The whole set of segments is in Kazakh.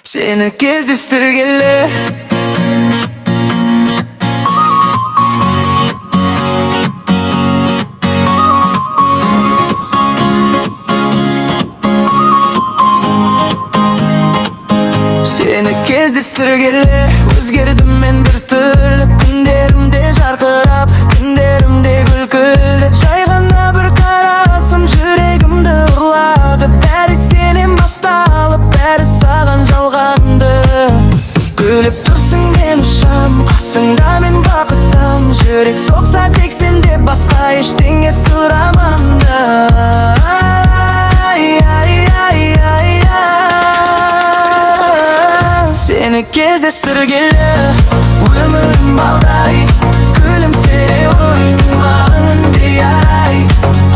Seni кездестіргелі. Seni кездестіргелі. Өзгердім мен бір түрлі, күндерімде жарқырап, күндерімде күлкілі. Жай ғана бір қарасым жүрегімді ұрлады. Бәрі сенен басталып, бәрі саған жалғанды. Күліп тұрсың мен ұшам, қасыңда мен бақыттам. Жүрек соқса тек сенде, басқа ештеңе сұраманды. Seni кездестіргелі. Өмірім балдай, күлімсіре ойнағын деярай.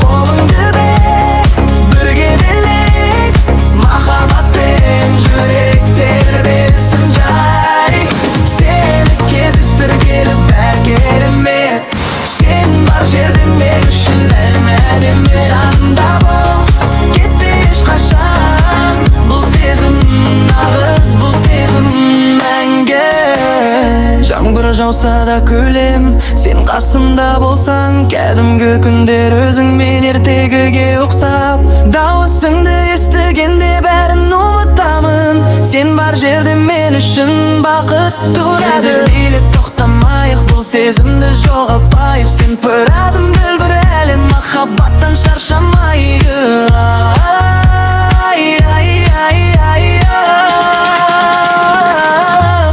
Қолыңды бер, бірге билейік, махаббатпен жүректер берсін жай. Seni кездестіргелі бәр керемет. Сен бар жерде мен үшін әлмәдемет. Жанымда бол, кетпе ешқашан. Бұл сезім нағыз, бұл сезім мәңгі. Жаңбыр жауса да күлем, сен қасымда болсаң. Кәдімгі күндер өзіңмен ертегіге ұқсап. Дауысыңды естігенде бәрін ұмытамын. Сен бар жерде мен үшін бақыт тұрады. Биле тоқтамайық, бұл сезімді жоғалтпайық. Сен бір адым біл, бір әлем, махаббаттан шаршамайық.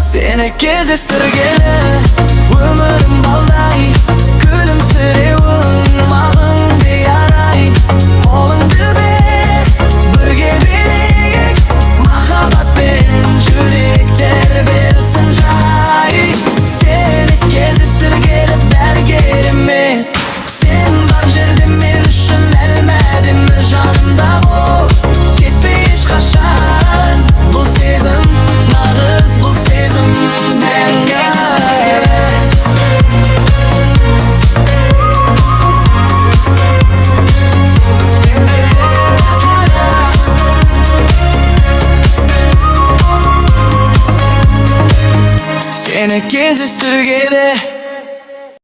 Seni кездестіргелі. Өмірім балдай, күлімсіре ойнағың деярай. Қолыңды бер, бірге билейік, махаббатпен жүректер берсін жай. Seni кездестіргелі бәр керемет. Сен бар жерде мен үшін әлмәдемі. Жанымда бол, кетпе ешқашан. Бұл сезім нағыз, бұл сезім мәңгі. Seni кездестіргелі.